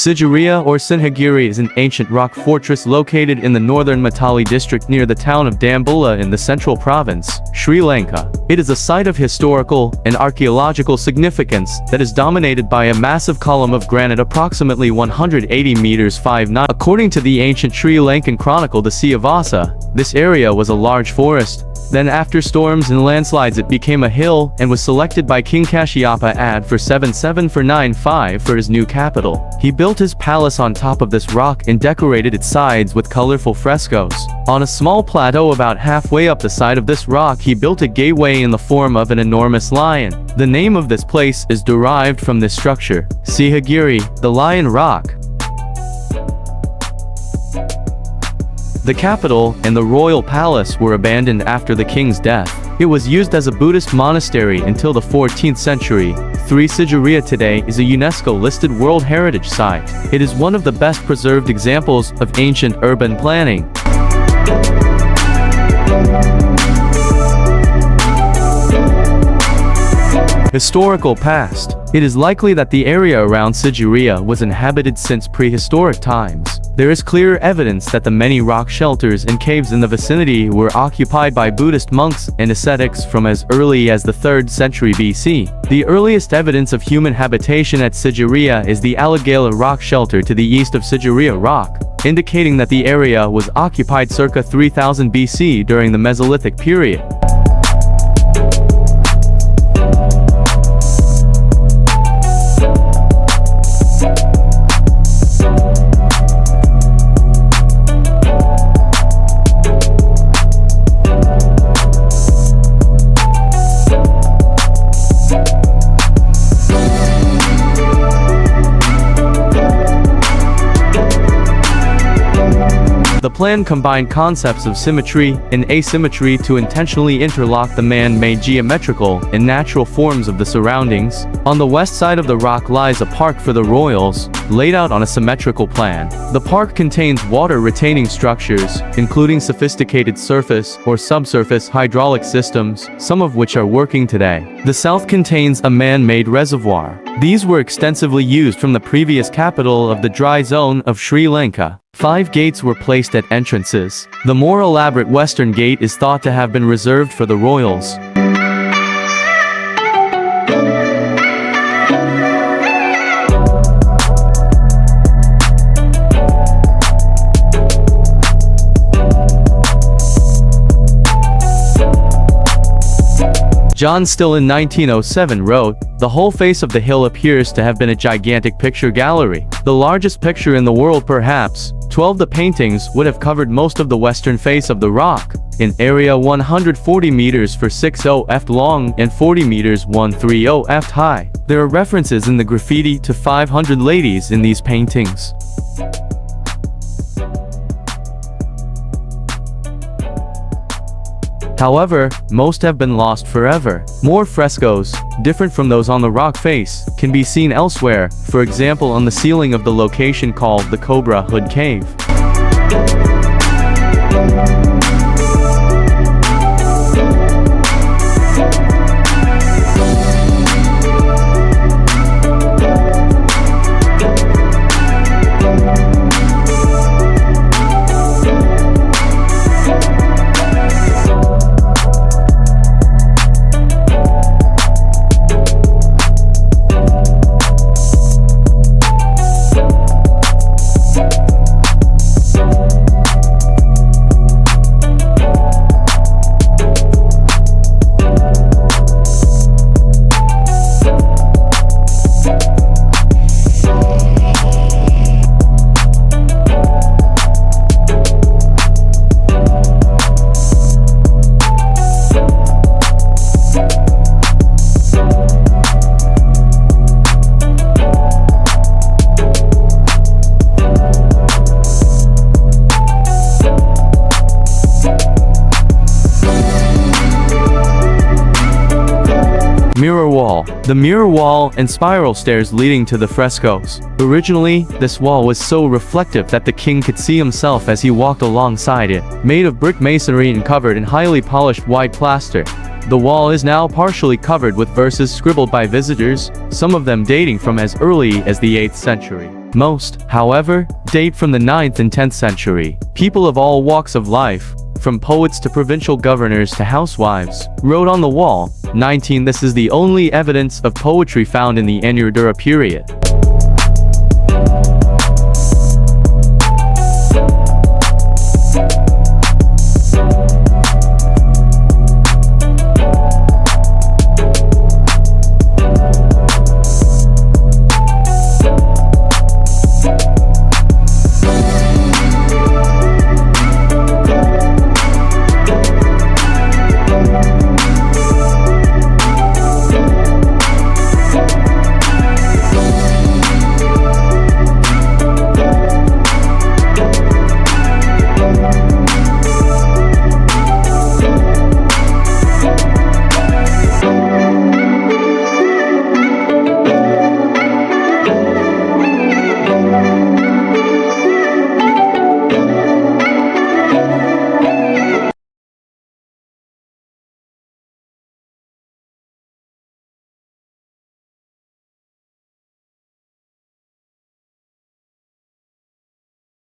Sigiriya or Sinhagiri is an ancient rock fortress located in the northern Matale District near the town of Dambulla in the central province, Sri Lanka. It is a site of historical and archaeological significance that is dominated by a massive column of granite approximately 180 meters 5'9". According to the ancient Sri Lankan chronicle the Siyavasa, this area was a large forest. Then after storms and landslides it became a hill and was selected by King Kashyapa Ad for 77495 for his new capital. He built his palace on top of this rock and decorated its sides with colorful frescoes. On a small plateau about halfway up the side of this rock he built a gateway in the form of an enormous lion. The name of this place is derived from this structure, Sinhagiri, the Lion Rock. The capital and the royal palace were abandoned after the king's death. It was used as a Buddhist monastery until the 14th century. Sigiriya today is a UNESCO-listed World Heritage Site. It is one of the best preserved examples of ancient urban planning. Historical past. It is likely that the area around Sigiriya was inhabited since prehistoric times. There is clear evidence that the many rock shelters and caves in the vicinity were occupied by Buddhist monks and ascetics from as early as the 3rd century BC. The earliest evidence of human habitation at Sigiriya is the Alagala rock shelter to the east of Sigiriya Rock, indicating that the area was occupied circa 3000 BC during the Mesolithic period. The plan combined concepts of symmetry and asymmetry to intentionally interlock the man-made geometrical and natural forms of the surroundings. On the west side of the rock lies a park for the royals, laid out on a symmetrical plan. The park contains water-retaining structures, including sophisticated surface or subsurface hydraulic systems, some of which are working today. The south contains a man-made reservoir. These were extensively used from the previous capital of the dry zone of Sri Lanka. 5 gates were placed at entrances. The more elaborate western gate is thought to have been reserved for the royals. John Still in 1907 wrote, "The whole face of the hill appears to have been a gigantic picture gallery. The largest picture in the world perhaps. 12 the paintings would have covered most of the western face of the rock, in area 140 meters for 60 ft long and 40 meters 130 ft high. There are references in the graffiti to 500 ladies in these paintings." However, most have been lost forever. More frescoes, different from those on the rock face, can be seen elsewhere, for example on the ceiling of the location called the Cobra Hood Cave. Mirror wall. The mirror wall and spiral stairs leading to the frescoes. Originally, this wall was so reflective that the king could see himself as he walked alongside it. Made of brick masonry and covered in highly polished white plaster, the wall is now partially covered with verses scribbled by visitors, some of them dating from as early as the 8th century. Most, however, date from the 9th and 10th century. People of all walks of life, from poets to provincial governors to housewives, wrote on the wall. 19. This is the only evidence of poetry found in the Annuradura period.